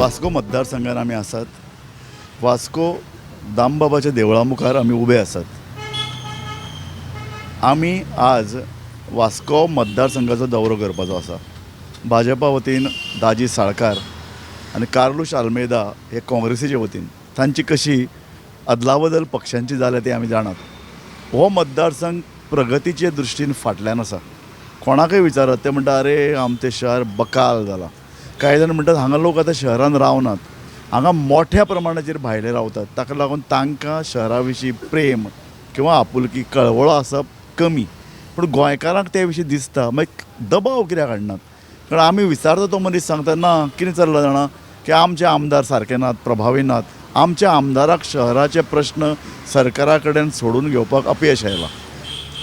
वास्को मतदारसंघात आमी आसात. वास्को दामबाबाच्या देवळा मुखार आमी उबे आसात. आमी आज वास्को मतदारसंघाचो दौरो करपाचो आसा. भाजपा वतीन दाजी साळकार आनी कार्लुश आल्मेदा हे काँग्रेसीचे वतीन तांची कशी अदलाबदल पक्षांची जाल्या ती आमी जाणात. हो मतदारसंघ प्रगतीचे दृश्टीन फाटल्यान आसा. कोणाकय विचारत ते म्हणटा अरे आमचें शहर बकाल जाला. कांय जाण म्हणटात हांगा लोक आतां शहरान रावनात, हांगा मोठ्या प्रमाणाचेर भायले रावतात, ताका लागून तांकां शहरा विशीं प्रेम किंवा आपुलकी कळवळो आसप कमी. पूण गोंयकारांक ते विशीं दिसता. मागीर दबाव कित्याक हाडनात? कारण आमी विचारता तो मनीस सांगता ना कितें चल्लां जाणा की आमचे आमदार सारके नात, प्रभावी नात. आमच्या आमदाराक शहराचे प्रश्न सरकारा कडेन सोडून घेवपाक अपयश आयलां.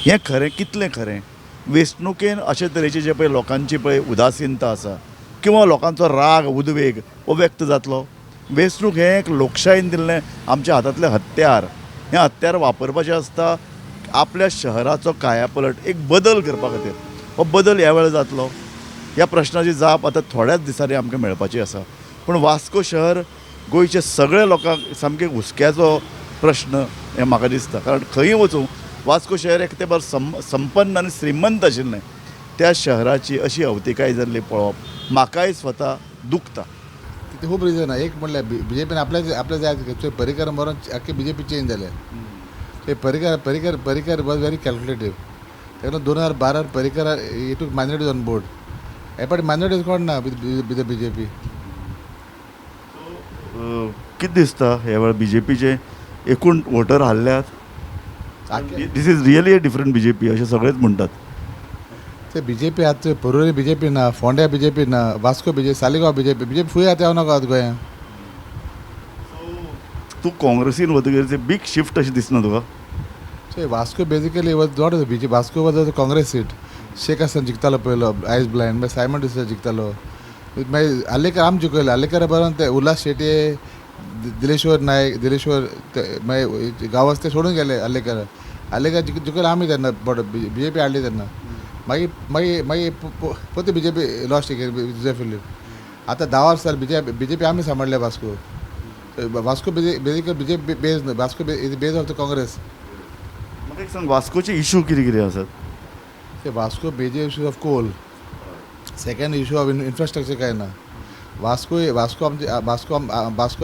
हें खरें? कितलें खरें? वेंचणुकेन अशे तरेची जे पळय लोकांची पळय उदासीनता आसा किंवा लोकांचो राग उद्वेग हो व्यक्त जातलो. वेंचणूक हें एक लोकशायेन दिल्लें आमच्या हातांतलें हत्यार. हें हत्यार वापरपाचें आसता आपल्या शहराचो कायापलट एक बदल करपा खातीर. हो बदल ह्या वेळार जातलो. ह्या प्रश्नाची जाप आतां थोड्याच दिसांनी आमकां मेळपाची आसा. पूण वास्को शहर गोंयच्या सगळ्या लोकांक सामकें हुस्क्याचो प्रश्न हें म्हाका दिसता. कारण खंय वचूं वास्को शहर एक तें संपन्न आनी श्रीमंत आशिल्लें. त्या शहराची अशी अवतिकाय जाल्ली पळोवप म्हाकाय स्वता दुखता. ते खूब रिजन आहे. एक म्हणल्यार BJPन आपल्या जाय पर्रीकर मरून आख्खी BJP चेंज जाल्या. ते पर्रीकर वॉज व्हेरी कॅल्क्युलेटीव. तेन्ना 2012 पर्रीकर ही टूक मायनॉरिटीज ऑन बोर्ड. हे पाटी मायनॉरिटीज कोण ना विथ द BJP. कितें दिसता ह्या वेळार BJPचे एकूण वोटर हारल्यात? This is really a different BJP अशें सगळेच म्हणटात. ते BJP आतां पर्वरी BJP ना, फोंड्या BJP ना, वास्को BJP, सालिगांव BJP फूय आतां येवं नाका गोंयांत. तूं काँग्रेसीन वतकीर बीग शिफ्ट अशी दिसना तुका? So Vasco basically was not BJP. Vasco was Congress seat. Shaikh Hasan जिखतालो पयलो आयज ब्लायंड. मागीर सायमन डिसोजा जिखतालो. मागीर आलेकर आम जिखयलो. आलेकरा बरोवन ते उल्हास शेटये, दिलेश्वर नायक, मागीर गांवस ते सोडून गेले. आलेकर जिखयलो आमी तेन्ना BJP हाडली तेन्ना. मागीर पोते BJP लॉस्ट विजय फिलीप. आतां 10 वर्सां BJP आमी सांबाळले Vasco. Vasco basically BJP base न्हय. Vasco is base of the Congress. म्हाका एक सांग वास्कोचे इशू कितें कितें आसात? ते वास्को बेजे issues of coal. Second issue of infrastructure कांय ना. वास्को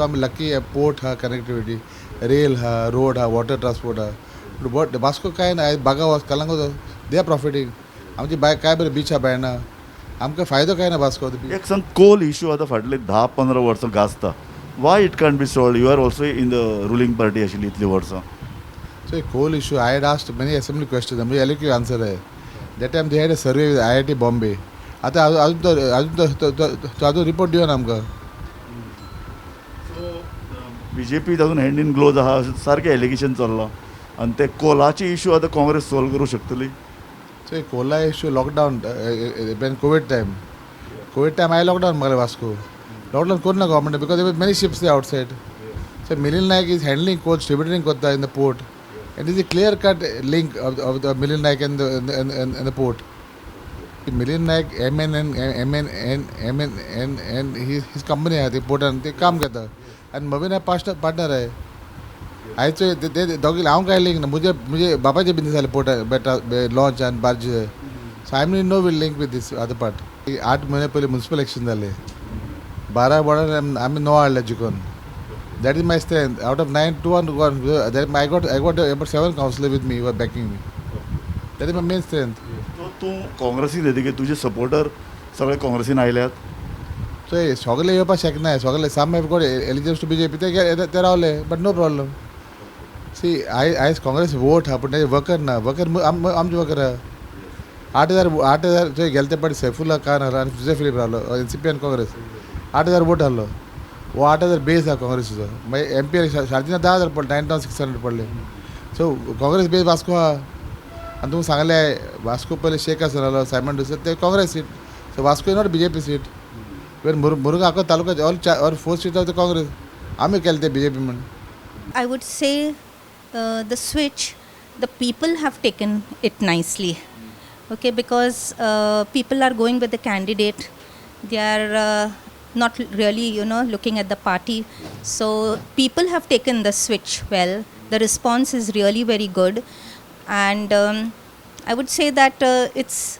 आमी लकी पोर्ट हा, कनेक्टिविटी, रेल हा, रोड हा, वॉटर ट्रान्सपोर्ट हा. बट वास्को कांय ना. बागा वच कलंगूट दे आर प्रॉफिटींग. आमची काय बरें बीच हा भायना. आमकां फायदो काय ना वास्को. एक सांग कोल इशू आतां फाटले 10-15 वर्सां गाजता. Why it can be solved? You are also in the ruling party आशिल्ली इतलीं वर्सां. So coal issue I had asked many assembly question. म्हणजे एलक्यू आन्सर आहे. That time they had a survey with IIT Bombay. आतां अजून report दिवन आमकां. BJP तातूंत हँड इन ग्लोज आहा अशें सारकें एलिगेशन चल्लां. आनी ते कोलाची इशू आतां काँग्रेस सॉल्व करूं शकतली? सो कोला इशू लॉकडावन कोवीड टायम हांवें लॉकडावन मारलें वास्को. लॉकडावन करना government because there many ships outside. So Milind Naik is handling coal distributing कोत्ता in the port. And is a clear cut link of the Milind Naik and the port. Milind Naik MN his company आहा ती पोर्टान ते काम करता. आनी मवीन हा पार्टनर आहे. आयचो ते दोगी हांव काय लिंक ना. मुझे बाबाचे बिझनेस जाले पोर्टा लॉन्च आनी बार्जी. So I know will link with this other part. 8 महिने पयलीं म्युनिसिपल इलेक्शन जाले. 12 वॉर्डान आमी 9 हाडले जिखून. That is my strength. Out of 9, 2 one. I got about 7 councillors with me who are backing me. That is my main strength. तूं काँग्रेसीन येतकीर तुजे सपोर्टर सगळे काँग्रेसीन आयल्यात? थंय सगळे येवपाक शकनाय सगळे साम कोण एलिजिबल टू BJP ते रावले बट नो प्रॉब्लम सी आयज काँग्रेस वोट हा पूण तेजे वर्कर ना वर्कर आमचे वर्कर आहा 8,000 थंय गेले ते पाटी सैफुल्ला खान आहलो आनी सुजय फिलीप रावलो NCP आनी काँग्रेस 8,000 वोट आहलो वो 8,000 बेस आहा काँग्रेसीचो मागीर MP शार्जीना 10,000 पडले 9,600 पडले सो काँग्रेस बेस वास्को आहा आनी तुमकां सांगलें वास्को पयलीं शेख आसन आहलो सायमन डिसोजा ते Congress seat so Vasco is not BJP seat Mormugao आख्खो taluka all 4 seat of the Congress आमी केले ते BJP म्हण I would say the switch, the people have taken it nicely. Okay, because people are going with the candidate. They are not really, looking at the party. So people have taken the switch well. The response is really very good. And I would say that it's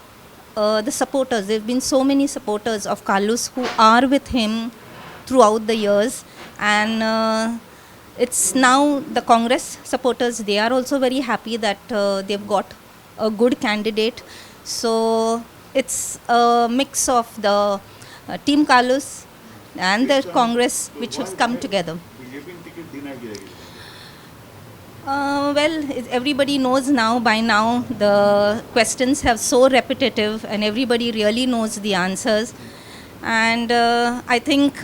the supporters. There have been so many supporters of Carlos who are with him throughout the years. And it's now the Congress supporters, they are also very happy that they've got a good candidate. So it's a mix of the Team Carlos and the Congress which has come together. Well, everybody knows now, by now, the questions have so repetitive and everybody really knows the answers. And I think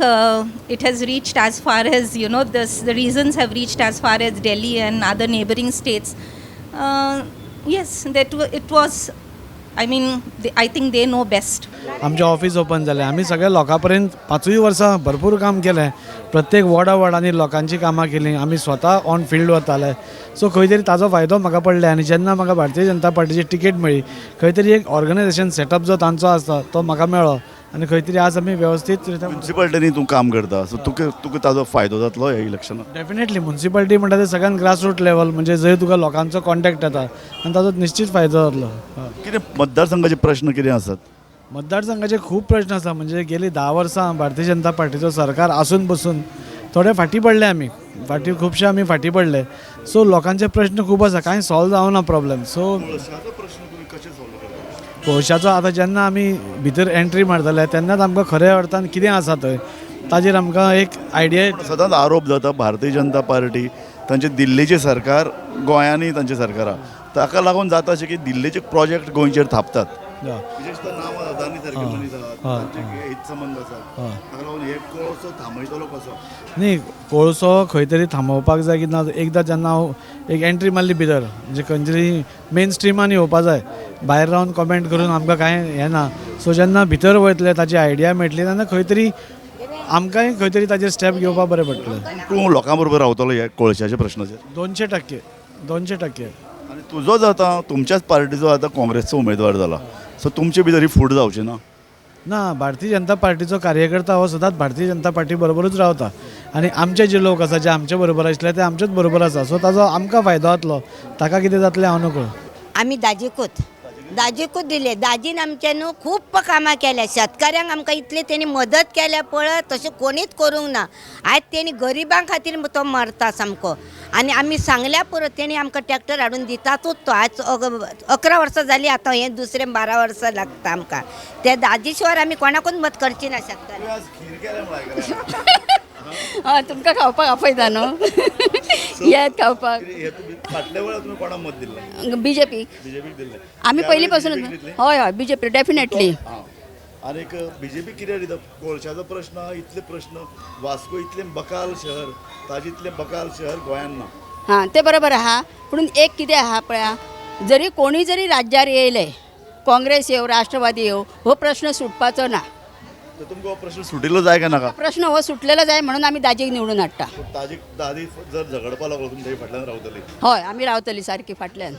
it has reached as far as, the reasons have reached as far as Delhi and other neighboring states. Yes, it was, I think they know best. आमचे office open जालें आमी सगळ्या लोकां पर्यंत 5 वर्सां भरपूर काम केलें प्रत्येक वॉर्डांनी लोकांची कामां केलीं आमी स्वता ऑन फील्ड वताले सो खंय तरी ताजो फायदो म्हाका पडले आनी जेन्ना म्हाका भारतीय जनता पार्टीची टिकेट मेळ्ळी खंय तरी एक ऑर्गनायझेशन सेटअप जो तांचो आसता तो म्हाका मेळ्ळो आनी खंय तरी आज आमी वेवस्थीत म्युन्सिपालिटीनी तूं काम करता सो तुका ताजो फायदो जातलो ह्या इलेक्शनाक डेफिनेटली म्युन्सिपालिटी म्हणटा ते सगळ्यान ग्रासरूट लेवल म्हणजे जंय तुका लोकांचो कॉन्टॅक्ट येता आनी ताजो निश्चित फायदो जातलो कितें मतदारसंघाचे प्रश्न कितें आसात मतदारसंघाचे खूब प्रश्न आसा म्हणजे गेली 10 वर्सां भारतीय जनता पार्टीचो सरकार आसून बसून थोडे फाटी पडले आमी खुबशे आमी फाटी पडले सो लोकांचे प्रश्न खूब आसा कांय सॉल्व जावना प्रॉब्लेम सो कोळशाचो आतां जेन्ना आमी भितर एंट्री मारतले तेन्नाच आमकां खऱ्या अर्थान कितें आसा थंय ताजेर आमकां एक आयडिया सदांच आरोप जाता भारतीय जनता पार्टी तांचे दिल्लीचें सरकार गोंयांनी तांचें सरकार आहा ताका लागून जाता अशें की दिल्लीचे प्रोजेक्ट गोंयचेर थापतात विशेषतः नांवां अदानी सारके मनीस आहात तांचे हित संबंध आसा ताका लागून हे कोळसो थांबयतलो कसो न्ही कोळसो खंय तरी थांबोवपाक जाय की ना एकदां जेन्ना हांव एक एंट्री मारली भितर म्हणजे खंय तरी मेन स्ट्रिमान येवपा जाय भायर रावन कमेंट करून आमकां कांय हें ना सो जेन्ना भितर वयतले ताची आयडिया मेळटली तेन्ना खंय तरी आमकांय खंय तरी ताचेर स्टेप घेवपाक बरें पडटलें तूं लोकां बरोबर रावतलो ह्या कोळशाच्या प्रश्नाचेर 200% आनी तुजो जाता तुमच्याच पार्टीचो आतां काँग्रेसचो उमेदवार जाला सो तुमचे भितर फूट जावचें ना भारतीय जनता पार्टीचो कार्यकर्ता हो सदांच भारतीय जनता पार्टी बरोबरूच रावता आनी आमचे जे लोक आसा जे आमचे बरोबर आसले ते आमचेच बरोबर आसा सो ताजो आमकां फायदो जातलो ताका कितें जातलें हांव नकळो आमी दाजीकूच दिले दाजीन आमच्या न्हू खूब कामां केल्या शेतकाऱ्यांक आमकां इतले तेणी मदत केल्या पळय तशें कोणीच करूंक ना आयज तेणी गरिबां खातीर तो मरता सामको आनी आमी सांगल्या पुरो तेणी आमकां ट्रॅक्टर हाडून दितातूच तो आयज 11 वर्सां जालीं आतां हें दुसरें 12 वर्सां लागता आमकां त्या दाजी शिवाय आमी कोणाकूच मत करची ना शेतकार हय तुमकां खावपाक आपयता न्हू येत खावपाक फाटल्या वेळार तुमी कोणाक मत दिल्लें BJP आमी पयलीं पासून हय BJP डेफिनेटली आनीक BJP कितें दिता कोळशाचो प्रश्न इतले प्रश्न वास्को इतलें बकाल शहर ताजे इतलें बकाल शहर गोंयांत ना हां ते बरोबर आहा पूण एक कितें आहा पळया जरी कोणी जरी राज्यार येयले काँग्रेस येवं राष्ट्रवादी येवं हो प्रश्न सुटपाचो ना तर तुमकां हो प्रश्न सुटिल्लो जाय काय नाका प्रश्न हो सुटलेलो जाय म्हणून आमी दाजीक निवडून हाडटा दादी जर झगडपा लागलो तुमी थंय फाटल्यान रावतली हय आमी रावतली सारकी फाटल्यान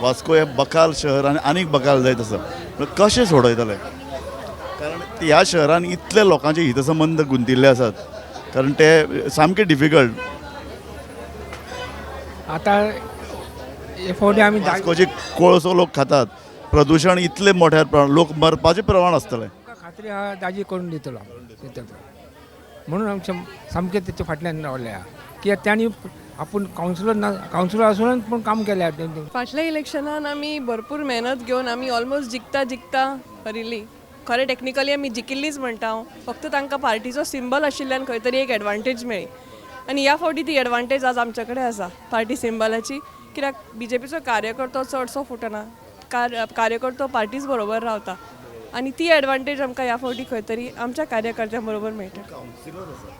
वास्को हे बकाल शहर आनी आनीक बकाल जायत आसा कशें सोडयतले कारण ह्या शहरान इतले लोकांचे हितसंबंद गुंतिल्ले आसात कारण ते सामके डिफिकल्ट आता फावटी आमी वास्कोचे कोळसो लोक खातात प्रदूषण इतले मोठ्या लोक मरपाचें प्रमाण आसतलें खात्री हा दाजी करून दितलो म्हणून आमचे सामके तेचे फाटल्यान रावले कित्याक त्यांनी आपण कावन्सिलर असून पण काम केलें फाटल्या इलेक्शनान आमी भरपूर मेहनत घेवन आमी ऑलमोस्ट जिखता हरिल्ली खरें टेक्निकली आमी जिकिल्लीच म्हणटा हांव, फक्त तांकां पार्टीचो सिंबल आशिल्ल्यान खंय तरी एक एडवांटेज मेळ्ळी आनी ह्या फावटी ती एडवांटेज आज आमचे कडेन आसा पार्टी सिंबलाची, कित्याक BJPचो कार्यकर्तो चडसो फुटना, कार्यकर्तो पार्टीज बरोबर रावता आनी ती एडवांटेज आमकां ह्या फावटी खंय तरी आमच्या कार्यकर्त्यां बरोबर मेळटा. कावन्सिलर आसा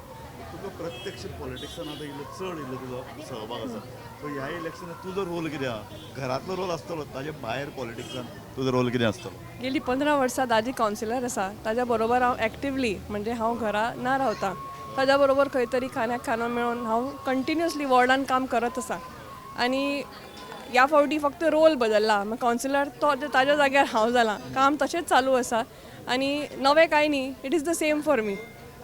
तुका प्रत्यक्ष पॉलिटिक्सान आतां इल्लो चड इल्लो तुजो सहभाग आसा, सो ह्या इलेक्शनात तुजो रोल कितें आहा? घरांतलो रोल आसतलो, ताजे भायर पॉलिटिक्सान तुजो रोल कितें आसतलो? गेली 15 वर्सां दाजी कावन्सिलर आसा, ताज्या बरोबर हांव एक्टिवली म्हणजे हांव घरा ना रावतां, ताज्या बरोबर खंय तरी खाण्याक खानो मेळोन हांव कंटिन्युअसली वॉर्डान काम करत आसा आनी ह्या फावटी फक्त रोल बदलला, कावन्सिलर तो ताज्या जाग्यार हांव जालां, काम तशेंच चालू आसा आनी नवें कांय न्ही, it is the same for me.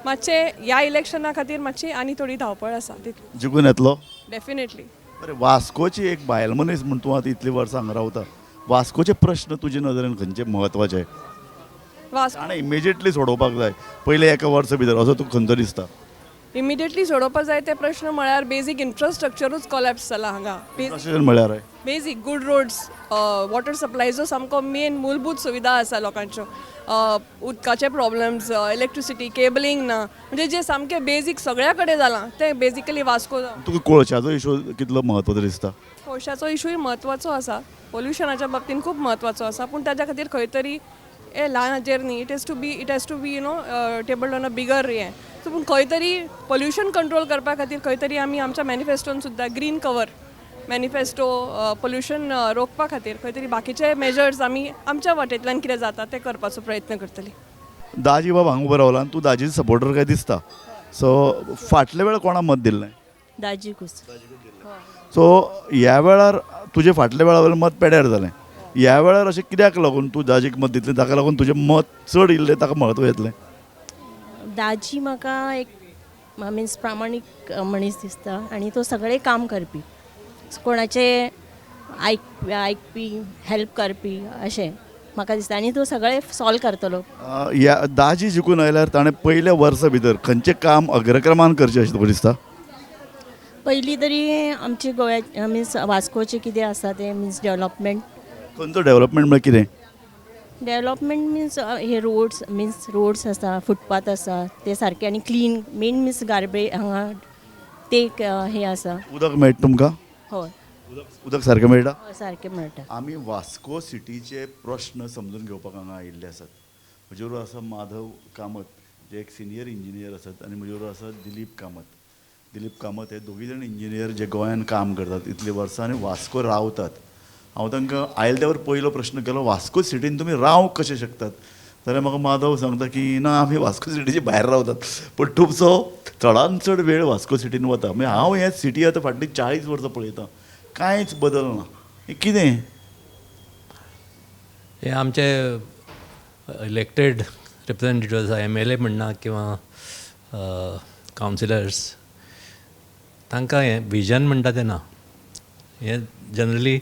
मातशें ह्या इलेक्शना खातीर मातशी आनी थोडी धांवपळ आसा तितली जिखून येतलो? डेफिनेटली. बरें, वास्कोची एक बायल मनीस म्हूण तूं आतां इतलीं वर्सां हांगा रावता, वास्कोचे प्रश्न तुजे नदरेन खंयचे म्हत्वाचे वास आनी इमिजिएटली सोडोवपाक जाय पयले एका वर्सा भितर, असो तुका खंयचो दिसता? इमिडिएटली सोडोवपाक जाय ते प्रश्न म्हळ्यार बेजीक इन्फ्रास्ट्रक्चरूच कोलॅप्स जाला हांगा. अशें म्हळ्यार बेजीक गुड रोड्स, वॉटर सप्लायचो सामको मेन मूलभूत सुविधा आसा लोकांच्यो, उदकाचे प्रॉब्लम्स, इलेक्ट्रिसिटी, केबलींग ना, म्हणजे जे सामके बेजीक सगळ्या कडेन जालां ते बेजिकली वास्को. तुका कोळशाचो इशू कितलो म्हत्वाचो दिसता? कोळशाचो इशूय म्हत्वाचो आसा, पोल्युशनाच्या बाबतीन खूब म्हत्वाचो आसा, पूण ताच्या खातीर खंय तरी हे ल्हान हाजेर न्ही, it has to be tabled on a bigger हें. सो पूण खंय तरी पोल्युशन कंट्रोल करपा खातीर खंय तरी आमी आमच्या मॅनिफेस्टोन सुद्दां ग्रीन कवर मॅनिफेस्टो पोल्युशन रोखपा खातीर खंय तरी बाकीचे मेजर्स आमी आमच्या वाटेंतल्यान कितें जाता ते करपाचो प्रयत्न करतली. दाजी बाब हांगा उबो रावला आनी तूं दाजीचो सपोर्टर काय दिसता, सो फाटल्या वेळार कोणा मत दिल्लें? दाजीकूच. सो ह्या वेळार तुजें फाटल्या वेळा वयलें मत पेड्यार जालें, ह्या वेळार अशें कित्याक लागून तूं दाजीक मत दितलें, ताका लागून तुजें मत चड इल्लें, ताका म्हत्व येतलें? दाजी म्हाका एक मिन्स प्रामाणीक मनीस दिसता आनी तो सगळें काम करपी, कोणाचे आयकपी, हेल्प करपी अशें म्हाका दिसता आनी तो सगळें सॉल्व करतलो. ह्या दाजी जिखून आयल्यार ताणें पयल्या वर्सा भितर खंयचें काम अग्रक्रमान करचें अशें तुका दिसता? पयलीं तरी आमचे गोंया मिन्स वास्कोचे कितें आसा तें मिन्स डेवलॉपमेंट. खंयचो डेवलॉपमेंट म्हळ्यार कितें? डेवलॉपमेंट मिन्स हे रोड्स आसा, फुटपाथ आसा ते सारके आनी क्लीन, मेन मिन्स गार्बेज हांगा ते हे आसा. उदक मेळटा तुमकां? हय, उदक सारकें मेळटा? सारकें मेळटा. आमी वास्को सिटीचे प्रश्न समजून घेवपाक हांगा आयिल्ले आसात. म्हजे बरोबर आसा माधव कामत, जे एक सिनियर इंजिनियर आसात, आनी म्हजे बरोबर आसा दिलीप कामत हे दोगी जाण इंजिनियर जे गोंयान काम करतात इतलीं वर्सां आनी वास्को रावतात. हांव तांकां आयले त्या पयलो प्रश्न केलो, वास्को सिटीन तुमी रावंक कशें शकतात? जाल्यार म्हाका माधव सांगता की ना, आमी वास्को सिटीचे भायर रावतात, पूण तुमचो चडांत चड वेळ वास्को सिटीन वता. मागीर हांव हे सिटी आतां फाटलीं 40 वर्सां पळयतां, कांयच बदल ना. हें कितें? हे आमचे इलेक्टेड रिप्रेझेंटेटिव्स MLA म्हणा किंवा कावन्सिलर्स, तांकां हें विजन म्हणटा तें ना. हें जनरली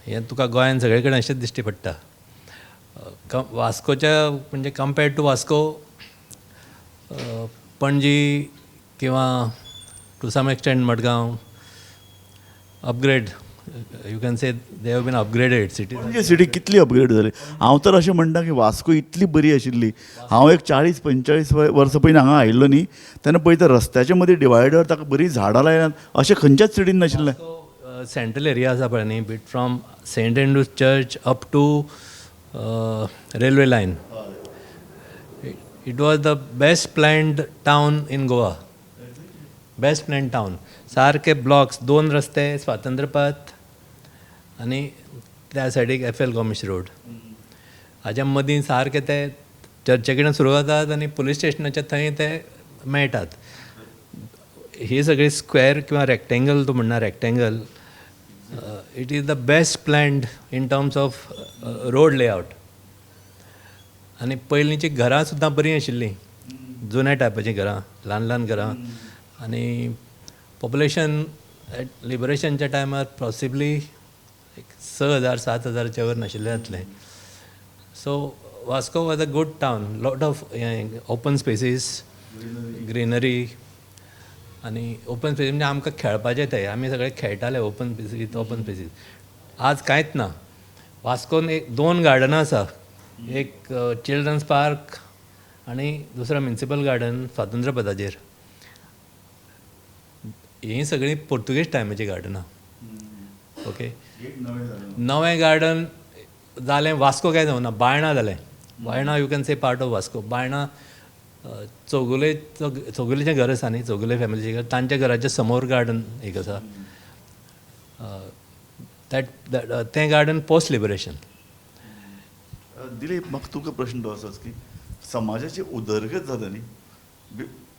हें तुका गोंयान सगळे कडेन अशेंच दिश्टी पडटा. वास्कोच्या म्हणजे कंपेर्ड टू वास्को, पणजी किंवा to some extent Madgaon upgrade, you can say they have been upgraded city. म्हणजे सिटी कितली अपग्रेड जाली. हांव तर अशें म्हणटा की वास्को इतली बरी आशिल्ली. हांव एक 40-45 वर्सां पयलीं हांगा आयिल्लो न्ही, तेन्ना पळयता रस्त्याच्या मदीं डिवायडर, ताका बरीं झाडां लायल्यात, अशें खंयच्याच सिटीन नाशिल्लें. सेंट्रल एरिया आसा पळय न्ही, beat from saint Andrews church up to railway line, it was the best planned town in Goa. Best planned town, सारके ब्लॉक्स, 2 रस्ते, स्वातंत्र्यपथ आनी त्या सायडीक FL गोमेश रोड. हाच्या मदीं सारके ते चर्चे कडेन सुरू जातात आनी पुलीस स्टेशनाच्या थंय ते मेळटात. ही सगळी स्क्वेअर किंवा रेक्टेंगल, तूं म्हणना rectangle, it is the best planned in terms of road layout. आनी पयलींची घरां सुद्दां बरीं आशिल्लीं, जुन्या टायपाचीं घरां, ल्हान घरां. आनी पॉप्युलेशन लिबरेशनच्या टायमार पॉसिबली 6,000-7,000च्या वयर नाशिल्लें जातलें. So Vasco was a good town, lot of open species, greenery. आनी ओपन स्पेसीस म्हणजे आमकां खेळपाचें थंय, आमी सगळे खेळटाले ओपन स्पेसीस. आज कांयच ना. वास्कोन 2 गार्डनां आसा, एक चिल्ड्रन्स पार्क आनी दुसरो म्युनिसिपल गार्डन स्वातंत्र्य पदाचेर. ही सगळीं पोर्तुगेज टायमाची गार्डनां. ओके, नवें गार्डन जालें वास्को काय जावना, बायणां जालें. Baina you can say part of Vasco. Baina चौगुलेचें घर आसा न्ही, चौगुले फॅमिलीचें घर, तांच्या घराच्या समोर गार्डन एक आसा. तें गार्डन पोस्ट लिबरेशन. दिलीप, म्हाका तुका प्रश्न तो आसाच की समाजाची उदरगत जाता न्ही,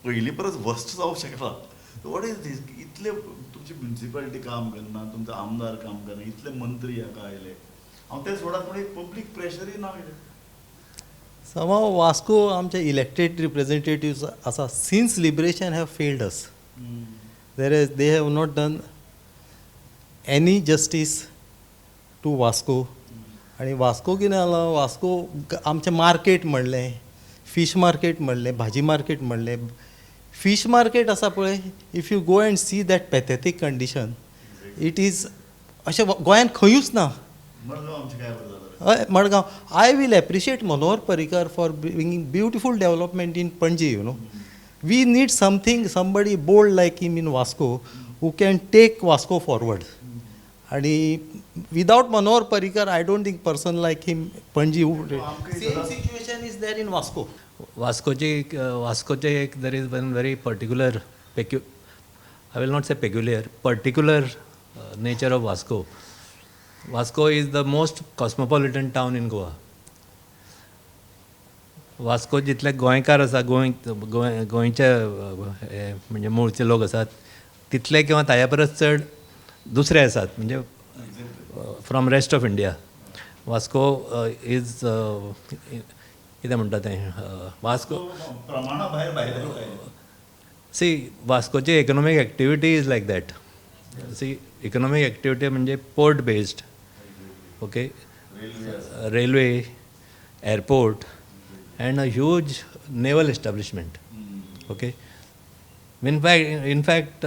पयलीं परस वर्स्ट जावंक शकता. वॉट इज दीस? इतले तुमची म्युनिसिपालिटी काम करना, तुमचो आमदार काम करना, इतले मंत्री हाका आयले, हांव ते सोडात पूण एक पब्लीक प्रेशरूय ना कितें? Somehow Vasco आमचे इलेक्टेड रिप्रेझेंटेटिव्स आसा, since liberation have failed us. They have not done any justice to Vasco. आनी वास्को कितें जालां, वास्को आमचें मार्केट म्हणलें, फीश मार्केट म्हणलें, भाजी मार्केट म्हणलें. फीश मार्केट आसा पळय, if you go and see that pathetic condition, it is अशें गोंयांत खंयूच ना. हय, Madgaon. I will appreciate Manohar Parrikar for bringing beautiful development in Panaji. You know, we need something, somebody bold like him in Vasco who can take Vasco forward. आणि without Manohar Parrikar, I don't think person like him, Panji would. Same situation is there in Vasco. वास्कोचे एक there is one very particular, I will not say peculiar, particular nature of Vasco. Vasco is the most cosmopolitan town in Goa. Vasco जितले गोंयकार आसा, गोंयचे म्हणजे मूळचे लोक आसात, तितले किंवा ताच्या परस चड दुसरे आसात, म्हणजे from rest of India. Vasco is कितें म्हणटा तें, वास्को सी वास्कोची economic activity is like that. See economic activity म्हणजे port based. Okay, railway, airport, and a huge naval establishment. Okay, in fact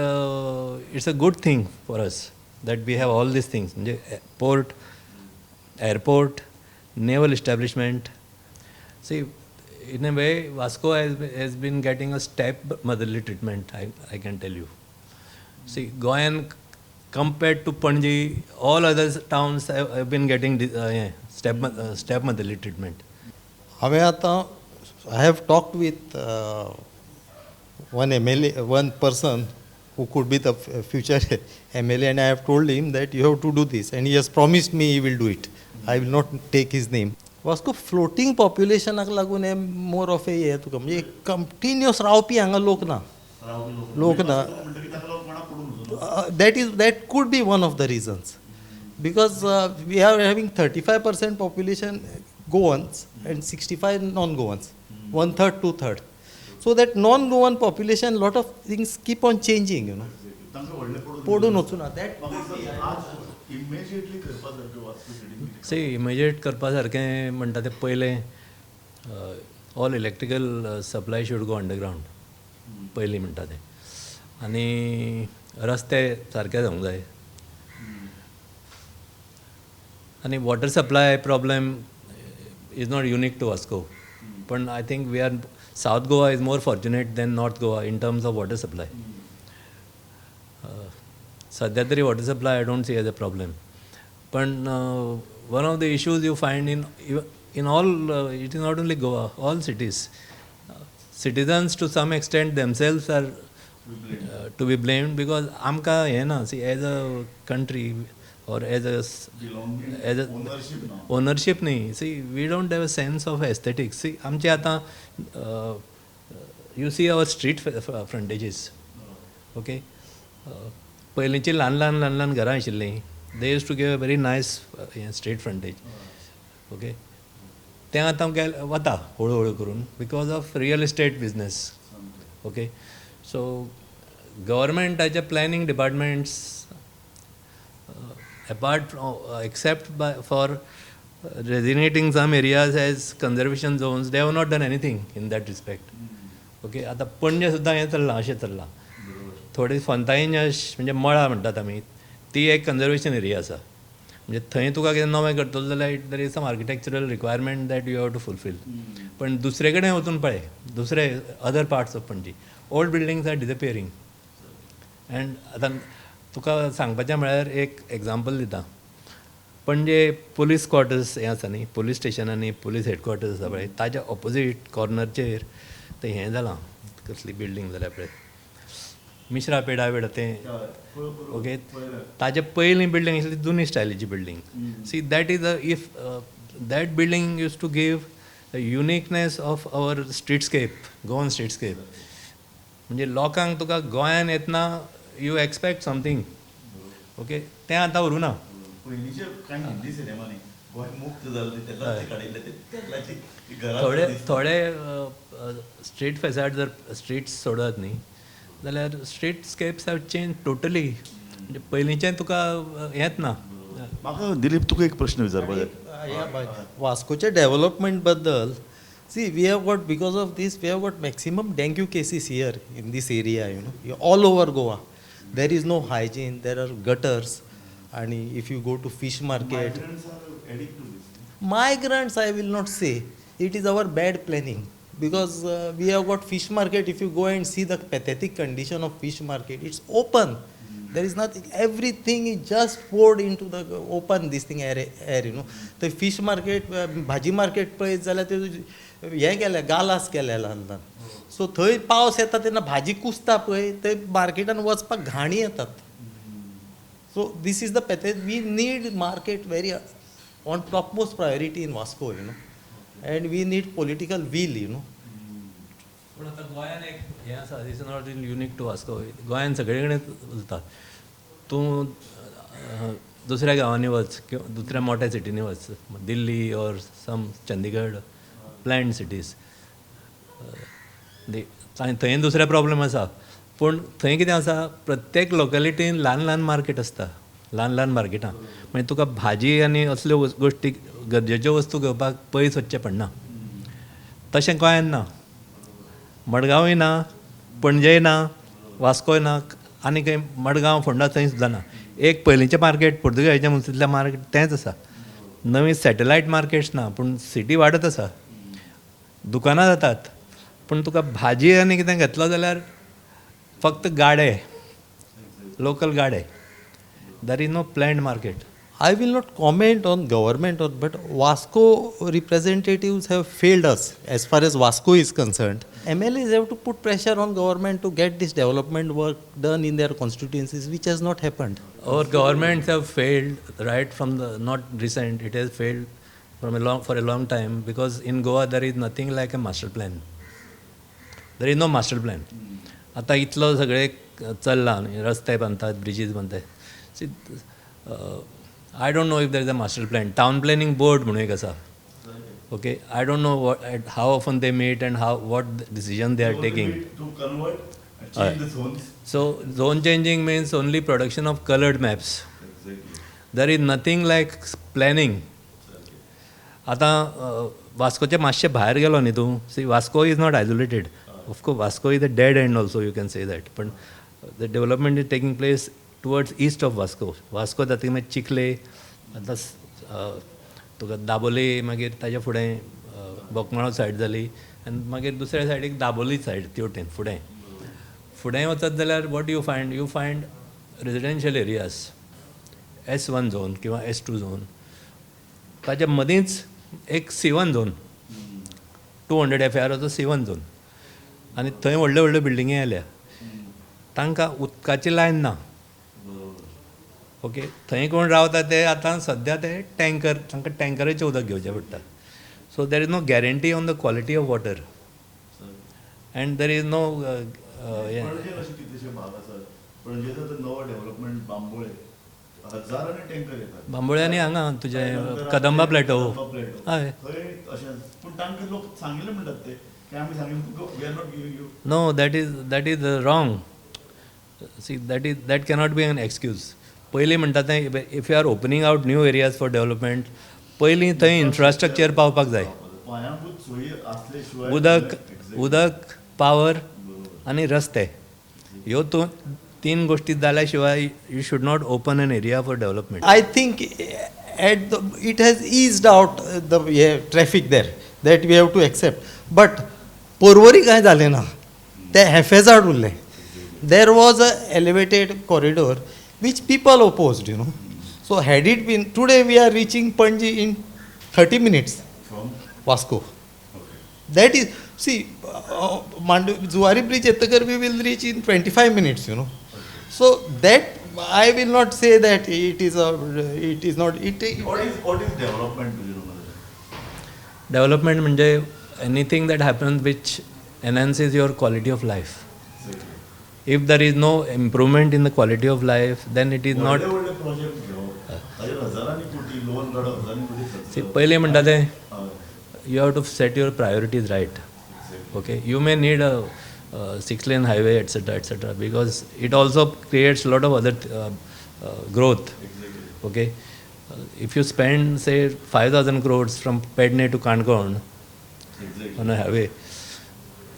it's a good thing for us that we have all these things. Port, airport, naval establishment. See, in a way Vasco has been getting a step motherly treatment, I can tell you. See, Goan compared to Panji, all other towns have been getting step motherly treatment. हांवें आतां I have talked with one MLA, one person who could be the future MLA, and I have told him that you have to do this, and he has promised me he will do it. I will not take his name. Vasco floating पॉप्युलेशनाक लागून हें more of हे तुका, म्हणजे continuous रावपी हांगा लोक ना. That could be one of the reasons, because we are having 35% population Goans and 65 non-Goans, 1/3, 2/3. So that non-Goan population, lot of things keep on changing, you know. पडून वचूं ना. सी इमिजिएट करपा सारकें म्हणटा तें पयलें all electrical supply should go underground, पयलीं म्हणटा तें. आनी रस्ते सारके जावंक जाय. आनी water supply problem is not unique to Vasco, but I think South Goa is more fortunate than North Goa in terms of water supply. Sadyatari water supply I don't see as a problem, but one of the issues you find in all, it is not only Goa, all cities, citizens to some extent themselves are to be blamed, because amka हे ना, see, as a country or as a ownership nahi. See, we don't have a sense of aesthetics. See, आमचे आतां you see our street frontages. Okay, पयलींची ल्हान घरां आशिल्लीं, they used to give a very nice street frontage. Okay, तें आतां वता हळू करून because of real estate business. Okay, so governmentaच्या planning departments, apart from except for designating some areas as conservation zones, they have not done anything in that respect. Okay, आतां पणजे सुद्दां हें चल्लां, अशें चल्लां. थोडी फोंतायन म्हणजे मळा म्हणटात आमी, ती एक कन्जर्वेशन एरिया आसा. म्हणजे थंय तुका कितें नवें करतलो जाल्यार there is some architectural requirement that you have to fulfil. पण दुसरे कडेन वचून पळय, दुसरे other parts of Panaji old buildings are disappearing. And आतां तुका सांगपाचें म्हळ्यार एक एग्जाम्पल दिता. पणजे पुलीस क्वॉर्टर्स हें आसा न्ही, पुलीस स्टेशन आनी पुलीस हेडक्वॉर्टर्स आसा पळय, ताच्या ऑपोजीट कॉर्नरचेर तें हें जालां, कसली बिल्डींग जाल्या पळय, मिश्रा पेडावेड तें. ओके, ताजे पयलीं बिल्डींग आशिल्ली जुनी स्टायलीची building. See that is if that building use to give the uniqueness of our streetscape, Goan streetscape. म्हणजे लोकांक तुका गोंयान येतना यू एक्सपेक्ट समथींग. ओके, तें आतां उरूं ना. पयलींचे कांय हिंदी सिनेमांनी गोंय मुक्त जाल्लें तेन्ना ते काडिल्ले ते घरां थोडे स्ट्रीट फेसाड जर स्ट्रीट्स सोडत न्ही जाल्यार स्ट्रीटस्केप्स हॅव चेंज टोटली. म्हणजे पयलींचें तुका हेंच ना. म्हाका दिलीप तुका एक प्रश्न विचारपाक जाय. वास्कोच्या डेव्हलपमेंट बद्दल see we have got because of this we have got maximum dengue cases here in this area all over Goa. There is no hygiene, there are gutters. आणि if you go to fish market, migrants I will not say, it is our bad planning because we have got fish market. If you go and see the pathetic condition of fish market, it's open, there is nothing, everything is just poured into the open this thing air the fish market bhaji market पळयत जाल्यार ते हें केलें गालास केलें ल्हान ल्हान. So थंय पावस येता तेन्ना भाजी कुसता पळय थंय मार्केटान वचपाक घाणी येतात. So this is the pathetic. We need market very on topmost priority in Vasco, and we need political will, पूण आतां गोंयान एक हें आसा, is not in unique to Vasco. गोंयान सगळे कडेन उरता. तूं दुसऱ्या गांवांनी वच किंवा दुसऱ्या मोठ्या सिटींनी वच, Delhi or some Chandigarh planned cities, थंय दुसरे प्रॉब्लेम आसा. पूण थंय कितें आसा, प्रत्येक लोकेलिटीन ल्हान ल्हान मार्केट आसता, ल्हान ल्हान मार्केटां. म्हणजे तुका भाजी आनी असल्यो गोश्टी गरजेच्यो वस्तू घेवपाक पयस वचचें पडना. तशें गोंयान ना. मडगांवूय ना, पणजेय ना, वास्कोय ना, आनी खंय मडगांव फोंडा थंय सुद्दां ना. एक पयलींचें मार्केट पुर्तुगेजाच्या मुसींतलें मार्केट तेंच आसा. नवीं सॅटेलायट मार्केट्स ना, पूण सिटी वाडत आसा, दुकानां जातात. पूण तुका भाजी आनी कितें घेतलो जाल्यार फक्त गाडे, लोकल गाडे. There is no planned market. I will not comment on government, but Vasco representatives have failed us as far as Vasco is concerned. MLAs have to put pressure on government to get this development work done in their constituencies, which has not happened. Our governments have failed right from the not recent. It has failed for a long time because in Goa there is nothing like a master plan. There is no master plan. आता इतलो सगळे चल्लां, रस्ते बांदतात, bridges बांदतात. See I don't know if there is a master plan. Town planning board म्हणून एक आसा. Okay, I don't know how often they meet and what decision they are taking. So zone changing means only production of coloured maps. There is nothing like planning. आतां वास्कोचे मातशें भायर गेलो न्ही तूं, see Vasco is not isolated. Of course, Vasco is a dead end also, you can say that. But the development is taking place towards east of Vasco. Vasco जाता मागीर चिखले, आतां तुका दाबोली, मागीर ताच्या फुडें बोकमाळो सायड जाली, आनी मागीर दुसऱ्या सायडीक दाबोली सायड तेवटेन फुडें वचत जाल्यार what you find residential areas, S1 zone किंवा S2 झोन. ताच्या मदींच एक C1 झोन, 200 FARचो C1 झोन. आनी थंय व्हडल्यो व्हडल्यो बिल्डिंगी आयल्या. तांकां उदकाची लायन ना. ओके, थंय कोण रावता ते आतां सद्या ते टँकर, तांकां टँकराचें उदक घेवचें पडटा. So there is no guarantee on the quality of water and there is no Bambolim आनी हांगा तुजें कदंबा प्लॅटो. हय, no, that is wrong. See, that cannot be an excuse. पयलीं म्हणटा तें, if you are opening out new areas for development, पयलीं थंय infrastructure पावपाक जाय. उदक, पावर आनी रस्ते, ह्यो तीन गोश्टी जाल्या शिवाय you should not open an area for development. I think it has eased out the traffic there, that we have to accept. But Porvori काय झाले ना, ते haphazard उरले. There was a elevated corridor which people opposed, So had it been, today we are reaching Panji in 30 minutes from Vasco. That is, see, Zuari Bridge Ettakar we will reach in 25 minutes, So that, I will not say that it is not. What is development? Development म्हणजे anything that happens which enhances your quality of life. If there is no improvement in the quality of life, then it is not. See, पहिले म्हणटा ते you have to set your priorities right. Okay, you may need a 6-lane highway, etc., because it also creates a lot of other growth. Okay, if you spend say 5,000 crores from Pedne to Kangon on a highway,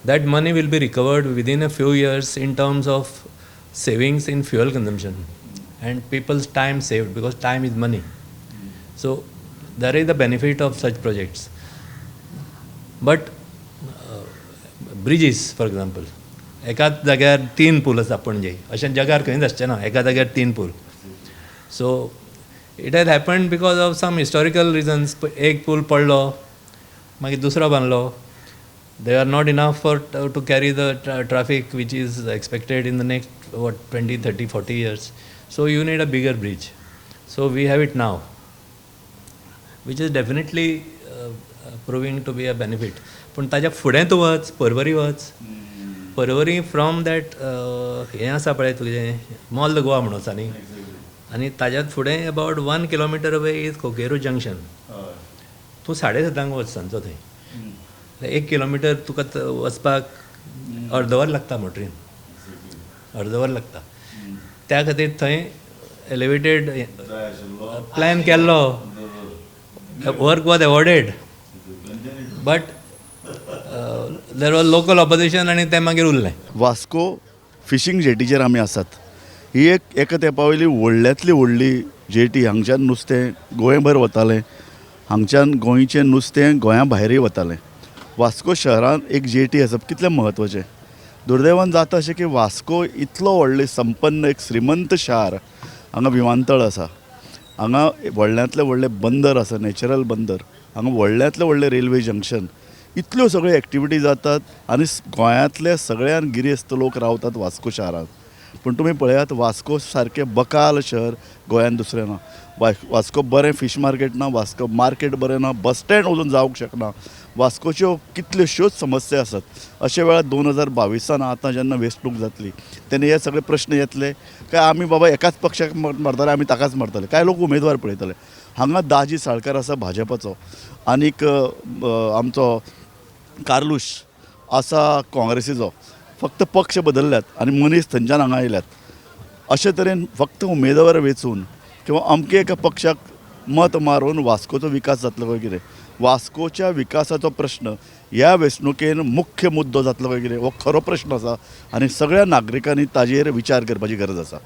that money will be recovered within a few years in terms of savings in fuel consumption and people's time saved, because time is money. So there is the benefit of such projects. But bridges, for example, एकाच जाग्यार 3 पूल आसा पणजे, अशें जगार खंयच आसचें ना, एका जाग्यार 3 पूल. So it has happened because of some historical reasons. एक पूल पडलो, मागीर दुसरो बांदलो. They are not enough to carry the traffic which is expected in the next 20, 30, 40 years. So you need a bigger bridge. So we have it now, which is definitely proving to be a benefit. पण ताज्या फुडें तूं वच, परवरी वच. Porvorim from that हें आसा पळय तुजें मॉल द गोवा म्हणून आसा न्ही, आनी ताज्यात फुडें about 1 kilometre away is Khokeru junction. तूं 7:30 वच सांजचो थंय. 1 किलोमिटर तुका वचपाक अर्दवर लागता मोटरीन, अर्दवर लागता. त्या खातीर थंय एलिवेटेड प्लॅन केल्लो, work was awarded, but there was local opposition आनी तें मागीर उरलें. वास्को फिशींग जेटीचेर आमी आसात. ही एका तेंपा वयली व्हडल्यांतली व्हडली जेटी. हांगच्यान नुस्तें गोंयभर वतालें, हांगच्यान गोंयचें नुस्तें गोंया भायरय वतालें. वास्को शहरांत एक जेटी आसप कितलें म्हत्वाचें. दुर्दैवान जाता अशें की वास्को इतलो व्हडलें संपन्न एक श्रीमंत शार, हांगा विमानतळ आसा, हांगा व्हडल्यांतलें व्हडलें बंदर आसा, नॅचरल बंदर, हांगा व्हडल्यांतलें व्हडलें रेल्वे जंक्शन, इतल्यो सगळ्यो एक्टिविटी जातात आनी गोंयांतले सगळ्यान गिरेस्त लोक रावतात वास्को शारांत. पूण तुमी पळयात वास्को सारकें बकाल शहर गोंयांत दुसरें ना. वास्को बरें फीश मार्केट ना, वास्को मार्केट बरें ना, बस स्टँड वचून जावंक शकना. वास्कोच्यो कितल्योश्योच समस्या आसात. अशे वेळार 2022 आतां जेन्ना वेंचणूक जातली तेन्ना हे सगळे प्रश्न येतले काय आमी बाबा एकाच पक्षाक मारतले, आमी ताकाच मारतले, काय लोक उमेदवार पळयतले. हांगा दाजी साळकार आसा भाजपाचो, आनीक आमचो कार्लूश आसा काँग्रेसीचो. फक्त पक्ष बदलल्यात आनी मनीस थंयच्यान हांगा आयल्यात. अशे तरेन फक्त उमेदवार वेचून किंवा अमके एका पक्षाक मत मारून वास्कोचो विकास जातलो काय कितें? वास्कोच्या विकासाचो प्रश्न ह्या वेंचणुकेन मुख्य मुद्दो जातलो काय कितें? हो खरो प्रश्न आसा आनी सगळ्या नागरिकांनी ताजेर विचार करपाची गरज आसा.